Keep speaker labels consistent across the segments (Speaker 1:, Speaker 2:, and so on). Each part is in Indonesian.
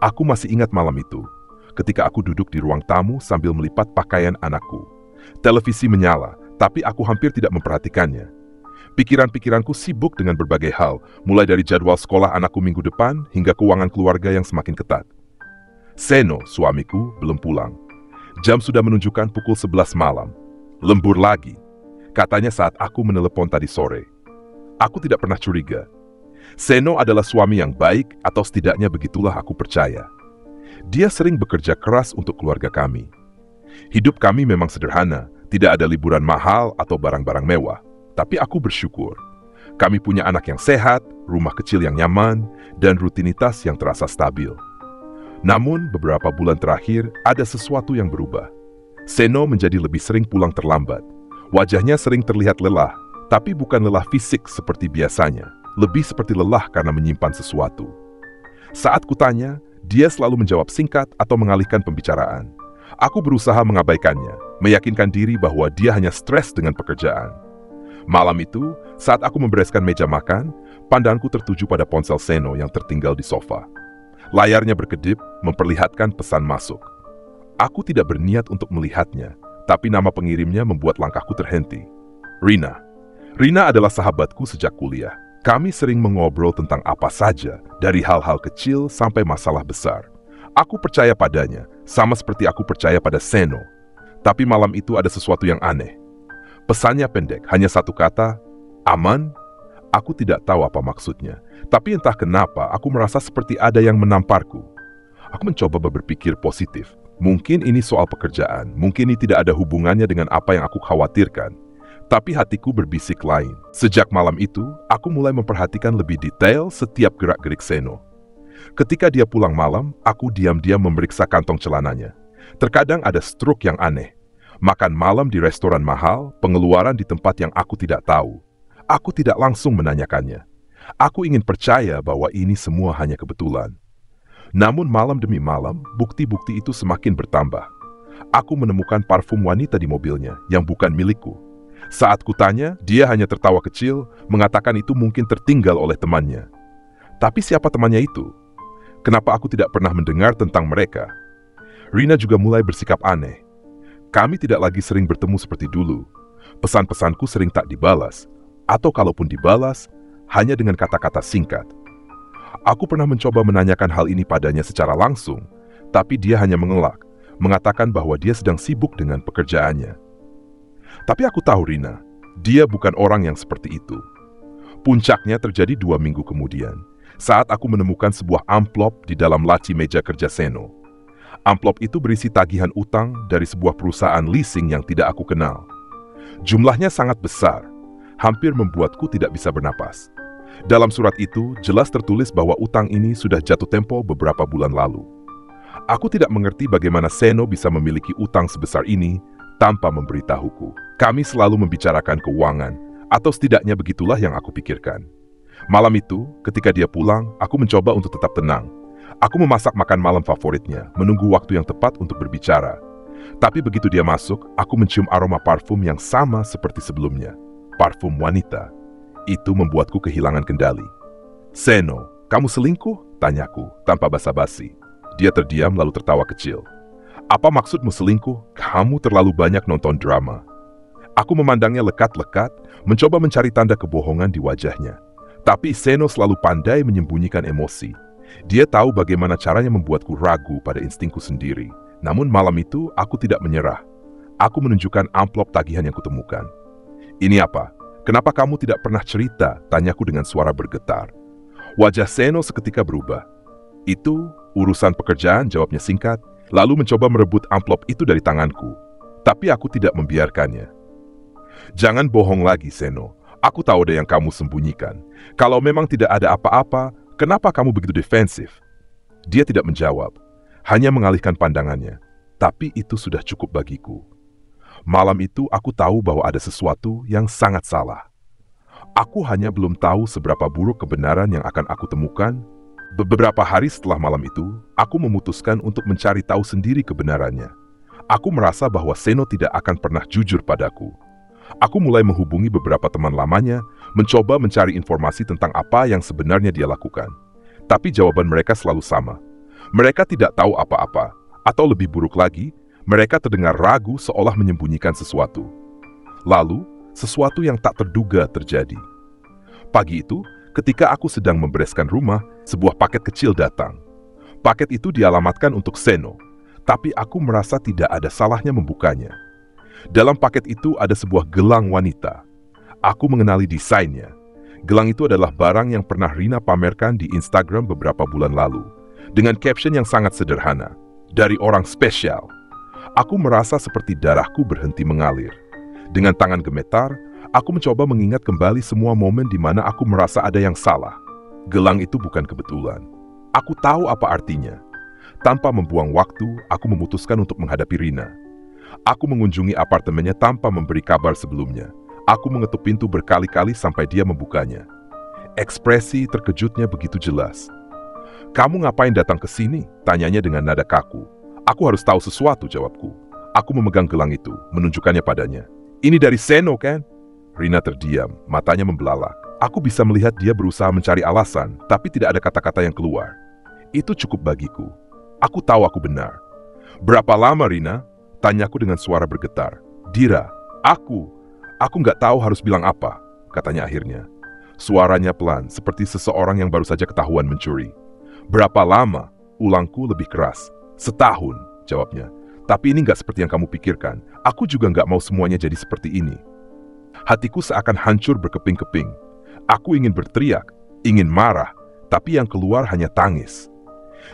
Speaker 1: Aku masih ingat malam itu, ketika aku duduk di ruang tamu sambil melipat pakaian anakku. Televisi menyala, tapi aku hampir tidak memperhatikannya. Pikiran-pikiranku sibuk dengan berbagai hal, mulai dari jadwal sekolah anakku minggu depan hingga keuangan keluarga yang semakin ketat. Seno, suamiku, belum pulang. Jam sudah menunjukkan pukul 11 malam. Lembur lagi, katanya saat aku menelepon tadi sore. Aku tidak pernah curiga. Seno adalah suami yang baik, atau setidaknya begitulah aku percaya. Dia sering bekerja keras untuk keluarga kami. Hidup kami memang sederhana, tidak ada liburan mahal atau barang-barang mewah. Tapi aku bersyukur. Kami punya anak yang sehat, rumah kecil yang nyaman, dan rutinitas yang terasa stabil. Namun, beberapa bulan terakhir ada sesuatu yang berubah. Seno menjadi lebih sering pulang terlambat. Wajahnya sering terlihat lelah, tapi bukan lelah fisik seperti biasanya. Lebih seperti lelah karena menyimpan sesuatu. Saat kutanya, dia selalu menjawab singkat atau mengalihkan pembicaraan. Aku berusaha mengabaikannya, meyakinkan diri bahwa dia hanya stres dengan pekerjaan. Malam itu, saat aku membereskan meja makan, pandanganku tertuju pada ponsel Seno yang tertinggal di sofa. Layarnya berkedip, memperlihatkan pesan masuk. Aku tidak berniat untuk melihatnya, tapi nama pengirimnya membuat langkahku terhenti. Rina. Rina adalah sahabatku sejak kuliah. Kami sering mengobrol tentang apa saja, dari hal-hal kecil sampai masalah besar. Aku percaya padanya, sama seperti aku percaya pada Seno. Tapi malam itu ada sesuatu yang aneh. Pesannya pendek, hanya satu kata, aman. Aku tidak tahu apa maksudnya, tapi entah kenapa aku merasa seperti ada yang menamparku. Aku mencoba berpikir positif. Mungkin ini soal pekerjaan, mungkin ini tidak ada hubungannya dengan apa yang aku khawatirkan. Tapi hatiku berbisik lain. Sejak malam itu, aku mulai memperhatikan lebih detail setiap gerak-gerik Seno. Ketika dia pulang malam, aku diam-diam memeriksa kantong celananya. Terkadang ada struk yang aneh. Makan malam di restoran mahal, pengeluaran di tempat yang aku tidak tahu. Aku tidak langsung menanyakannya. Aku ingin percaya bahwa ini semua hanya kebetulan. Namun malam demi malam, bukti-bukti itu semakin bertambah. Aku menemukan parfum wanita di mobilnya yang bukan milikku. Saat kutanya, dia hanya tertawa kecil, mengatakan itu mungkin tertinggal oleh temannya. Tapi siapa temannya itu? Kenapa aku tidak pernah mendengar tentang mereka? Rina juga mulai bersikap aneh. Kami tidak lagi sering bertemu seperti dulu. Pesan-pesanku sering tak dibalas, atau kalaupun dibalas, hanya dengan kata-kata singkat. Aku pernah mencoba menanyakan hal ini padanya secara langsung, tapi dia hanya mengelak, mengatakan bahwa dia sedang sibuk dengan pekerjaannya. Tapi aku tahu Rina, dia bukan orang yang seperti itu. Puncaknya terjadi 2 minggu kemudian, saat aku menemukan sebuah amplop di dalam laci meja kerja Seno. Amplop itu berisi tagihan utang dari sebuah perusahaan leasing yang tidak aku kenal. Jumlahnya sangat besar, hampir membuatku tidak bisa bernapas. Dalam surat itu, jelas tertulis bahwa utang ini sudah jatuh tempo beberapa bulan lalu. Aku tidak mengerti bagaimana Seno bisa memiliki utang sebesar ini tanpa memberitahuku. Kami selalu membicarakan keuangan, atau setidaknya begitulah yang aku pikirkan. Malam itu, ketika dia pulang, aku mencoba untuk tetap tenang. Aku memasak makan malam favoritnya, menunggu waktu yang tepat untuk berbicara. Tapi begitu dia masuk, aku mencium aroma parfum yang sama seperti sebelumnya. Parfum wanita. Itu membuatku kehilangan kendali. Seno, kamu selingkuh? Tanyaku, tanpa basa-basi. Dia terdiam lalu tertawa kecil. Apa maksudmu selingkuh? Kamu terlalu banyak nonton drama. Aku memandangnya lekat-lekat, mencoba mencari tanda kebohongan di wajahnya. Tapi Seno selalu pandai menyembunyikan emosi. Dia tahu bagaimana caranya membuatku ragu pada instingku sendiri. Namun malam itu, aku tidak menyerah. Aku menunjukkan amplop tagihan yang kutemukan. Ini apa? Kenapa kamu tidak pernah cerita? Tanyaku dengan suara bergetar. Wajah Seno seketika berubah. Itu urusan pekerjaan, jawabnya singkat, lalu mencoba merebut amplop itu dari tanganku. Tapi aku tidak membiarkannya. Jangan bohong lagi, Seno. Aku tahu ada yang kamu sembunyikan. Kalau memang tidak ada apa-apa, kenapa kamu begitu defensif? Dia tidak menjawab, hanya mengalihkan pandangannya. Tapi itu sudah cukup bagiku. Malam itu aku tahu bahwa ada sesuatu yang sangat salah. Aku hanya belum tahu seberapa buruk kebenaran yang akan aku temukan. Beberapa hari setelah malam itu, aku memutuskan untuk mencari tahu sendiri kebenarannya. Aku merasa bahwa Seno tidak akan pernah jujur padaku. Aku mulai menghubungi beberapa teman lamanya, mencoba mencari informasi tentang apa yang sebenarnya dia lakukan. Tapi jawaban mereka selalu sama. Mereka tidak tahu apa-apa, atau lebih buruk lagi, mereka terdengar ragu seolah menyembunyikan sesuatu. Lalu, sesuatu yang tak terduga terjadi. Pagi itu, ketika aku sedang membereskan rumah, sebuah paket kecil datang. Paket itu dialamatkan untuk Seno, tapi aku merasa tidak ada salahnya membukanya. Dalam paket itu ada sebuah gelang wanita. Aku mengenali desainnya. Gelang itu adalah barang yang pernah Rina pamerkan di Instagram beberapa bulan lalu, dengan caption yang sangat sederhana, "Dari orang spesial." Aku merasa seperti darahku berhenti mengalir. Dengan tangan gemetar, aku mencoba mengingat kembali semua momen di mana aku merasa ada yang salah. Gelang itu bukan kebetulan. Aku tahu apa artinya. Tanpa membuang waktu, aku memutuskan untuk menghadapi Rina. Aku mengunjungi apartemennya tanpa memberi kabar sebelumnya. Aku mengetuk pintu berkali-kali sampai dia membukanya. Ekspresi terkejutnya begitu jelas. "Kamu ngapain datang ke sini?" tanyanya dengan nada kaku. "Aku harus tahu sesuatu," jawabku. Aku memegang gelang itu, menunjukkannya padanya. "Ini dari Seno, kan?" Rina terdiam, matanya membelalak. Aku bisa melihat dia berusaha mencari alasan, tapi tidak ada kata-kata yang keluar. Itu cukup bagiku. Aku tahu aku benar. "Berapa lama, Rina?" tanyaku dengan suara bergetar. "Dira, aku nggak tahu harus bilang apa," katanya akhirnya. Suaranya pelan, seperti seseorang yang baru saja ketahuan mencuri. "Berapa lama?" ulangku lebih keras. "Setahun," jawabnya. "Tapi ini nggak seperti yang kamu pikirkan. Aku juga nggak mau semuanya jadi seperti ini." Hatiku seakan hancur berkeping-keping. Aku ingin berteriak, ingin marah, tapi yang keluar hanya tangis.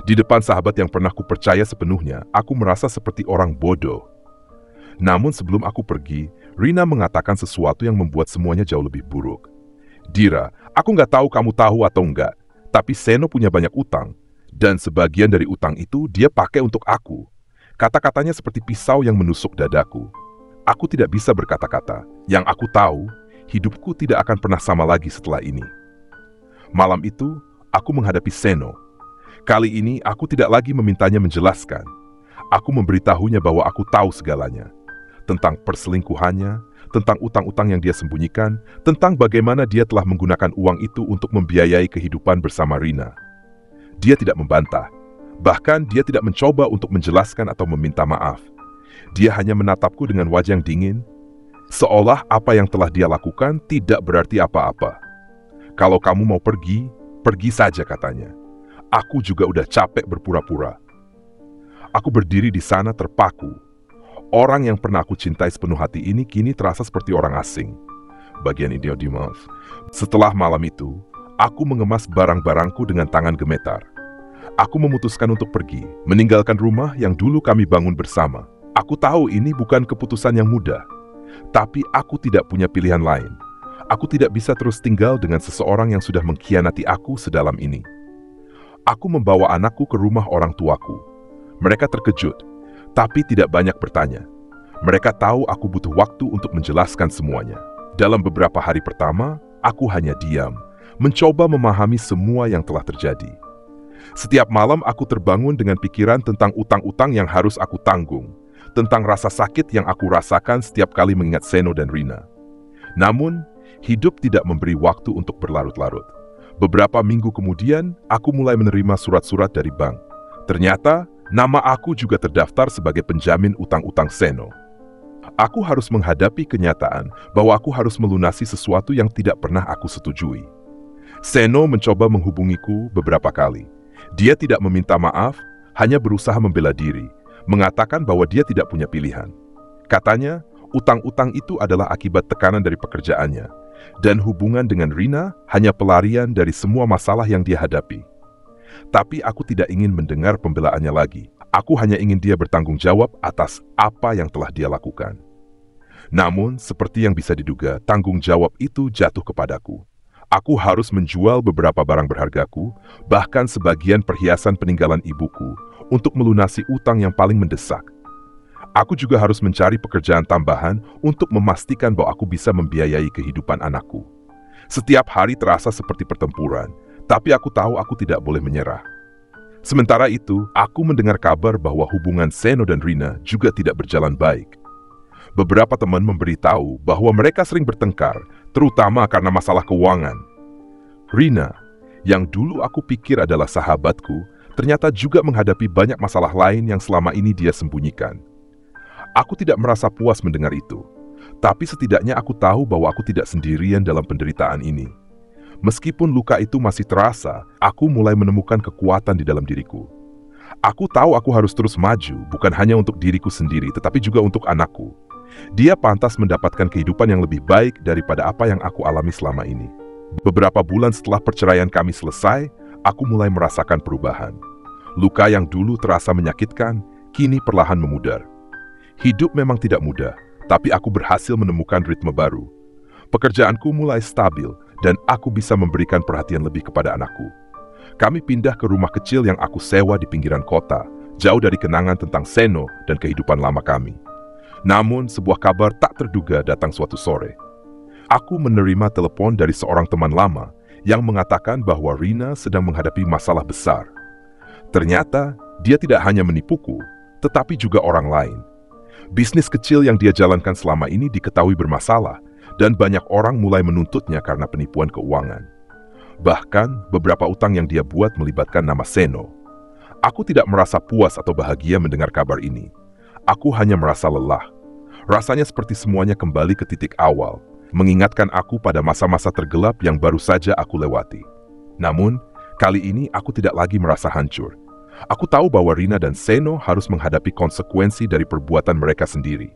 Speaker 1: Di depan sahabat yang pernah kupercaya sepenuhnya, aku merasa seperti orang bodoh. Namun sebelum aku pergi, Rina mengatakan sesuatu yang membuat semuanya jauh lebih buruk. "Dira, aku nggak tahu kamu tahu atau enggak, tapi Seno punya banyak utang, dan sebagian dari utang itu dia pakai untuk aku." Kata-katanya seperti pisau yang menusuk dadaku. Aku tidak bisa berkata-kata. Yang aku tahu, hidupku tidak akan pernah sama lagi setelah ini. Malam itu, aku menghadapi Seno. Kali ini, aku tidak lagi memintanya menjelaskan. Aku memberitahunya bahwa aku tahu segalanya. Tentang perselingkuhannya, tentang utang-utang yang dia sembunyikan, tentang bagaimana dia telah menggunakan uang itu untuk membiayai kehidupan bersama Rina. Dia tidak membantah. Bahkan dia tidak mencoba untuk menjelaskan atau meminta maaf. Dia hanya menatapku dengan wajah yang dingin, seolah apa yang telah dia lakukan tidak berarti apa-apa. "Kalau kamu mau pergi, pergi saja," katanya. Aku juga udah capek berpura-pura. Aku berdiri di sana terpaku. Orang yang pernah aku cintai sepenuh hati ini kini terasa seperti orang asing. Bagian ini di maaf. Setelah malam itu, aku mengemas barang-barangku dengan tangan gemetar. Aku memutuskan untuk pergi, meninggalkan rumah yang dulu kami bangun bersama. Aku tahu ini bukan keputusan yang mudah, tapi aku tidak punya pilihan lain. Aku tidak bisa terus tinggal dengan seseorang yang sudah mengkhianati aku sedalam ini. Aku membawa anakku ke rumah orang tuaku. Mereka terkejut, tapi tidak banyak bertanya. Mereka tahu aku butuh waktu untuk menjelaskan semuanya. Dalam beberapa hari pertama, aku hanya diam, mencoba memahami semua yang telah terjadi. Setiap malam aku terbangun dengan pikiran tentang utang-utang yang harus aku tanggung, tentang rasa sakit yang aku rasakan setiap kali mengingat Seno dan Rina. Namun, hidup tidak memberi waktu untuk berlarut-larut. Beberapa minggu kemudian, aku mulai menerima surat-surat dari bank. Ternyata, nama aku juga terdaftar sebagai penjamin utang-utang Seno. Aku harus menghadapi kenyataan bahwa aku harus melunasi sesuatu yang tidak pernah aku setujui. Seno mencoba menghubungiku beberapa kali. Dia tidak meminta maaf, hanya berusaha membela diri, mengatakan bahwa dia tidak punya pilihan. Katanya, utang-utang itu adalah akibat tekanan dari pekerjaannya, dan hubungan dengan Rina hanya pelarian dari semua masalah yang dia hadapi. Tapi aku tidak ingin mendengar pembelaannya lagi. Aku hanya ingin dia bertanggung jawab atas apa yang telah dia lakukan. Namun, seperti yang bisa diduga, tanggung jawab itu jatuh kepadaku. Aku harus menjual beberapa barang berhargaku, bahkan sebagian perhiasan peninggalan ibuku, untuk melunasi utang yang paling mendesak. Aku juga harus mencari pekerjaan tambahan untuk memastikan bahwa aku bisa membiayai kehidupan anakku. Setiap hari terasa seperti pertempuran, tapi aku tahu aku tidak boleh menyerah. Sementara itu, aku mendengar kabar bahwa hubungan Seno dan Rina juga tidak berjalan baik. Beberapa teman memberitahu bahwa mereka sering bertengkar, terutama karena masalah keuangan. Rina, yang dulu aku pikir adalah sahabatku, ternyata juga menghadapi banyak masalah lain yang selama ini dia sembunyikan. Aku tidak merasa puas mendengar itu, tapi setidaknya aku tahu bahwa aku tidak sendirian dalam penderitaan ini. Meskipun luka itu masih terasa, aku mulai menemukan kekuatan di dalam diriku. Aku tahu aku harus terus maju, bukan hanya untuk diriku sendiri, tetapi juga untuk anakku. Dia pantas mendapatkan kehidupan yang lebih baik daripada apa yang aku alami selama ini. Beberapa bulan setelah perceraian kami selesai, aku mulai merasakan perubahan. Luka yang dulu terasa menyakitkan, kini perlahan memudar. Hidup memang tidak mudah, tapi aku berhasil menemukan ritme baru. Pekerjaanku mulai stabil, dan aku bisa memberikan perhatian lebih kepada anakku. Kami pindah ke rumah kecil yang aku sewa di pinggiran kota, jauh dari kenangan tentang Seno dan kehidupan lama kami. Namun, sebuah kabar tak terduga datang suatu sore. Aku menerima telepon dari seorang teman lama yang mengatakan bahwa Rina sedang menghadapi masalah besar. Ternyata, dia tidak hanya menipuku, tetapi juga orang lain. Bisnis kecil yang dia jalankan selama ini diketahui bermasalah, dan banyak orang mulai menuntutnya karena penipuan keuangan. Bahkan, beberapa utang yang dia buat melibatkan nama Seno. Aku tidak merasa puas atau bahagia mendengar kabar ini. Aku hanya merasa lelah. Rasanya seperti semuanya kembali ke titik awal, mengingatkan aku pada masa-masa tergelap yang baru saja aku lewati. Namun, kali ini aku tidak lagi merasa hancur. Aku tahu bahwa Rina dan Seno harus menghadapi konsekuensi dari perbuatan mereka sendiri.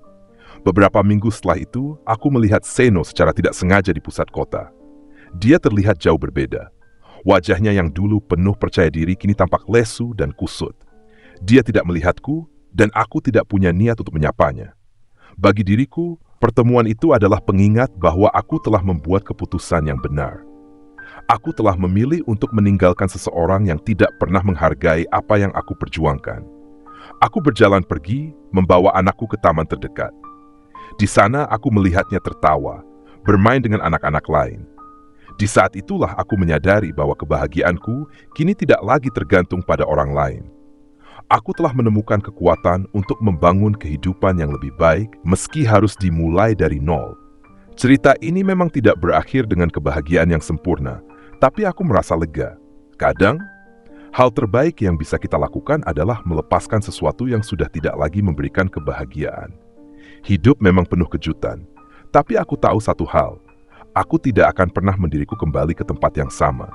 Speaker 1: Beberapa minggu setelah itu, aku melihat Seno secara tidak sengaja di pusat kota. Dia terlihat jauh berbeda. Wajahnya yang dulu penuh percaya diri kini tampak lesu dan kusut. Dia tidak melihatku, dan aku tidak punya niat untuk menyapanya. Bagi diriku, pertemuan itu adalah pengingat bahwa aku telah membuat keputusan yang benar. Aku telah memilih untuk meninggalkan seseorang yang tidak pernah menghargai apa yang aku perjuangkan. Aku berjalan pergi, membawa anakku ke taman terdekat. Di sana aku melihatnya tertawa, bermain dengan anak-anak lain. Di saat itulah aku menyadari bahwa kebahagiaanku kini tidak lagi tergantung pada orang lain. Aku telah menemukan kekuatan untuk membangun kehidupan yang lebih baik meski harus dimulai dari nol. Cerita ini memang tidak berakhir dengan kebahagiaan yang sempurna, tapi aku merasa lega. Kadang, hal terbaik yang bisa kita lakukan adalah melepaskan sesuatu yang sudah tidak lagi memberikan kebahagiaan. Hidup memang penuh kejutan, tapi aku tahu satu hal, aku tidak akan pernah mendiriku kembali ke tempat yang sama.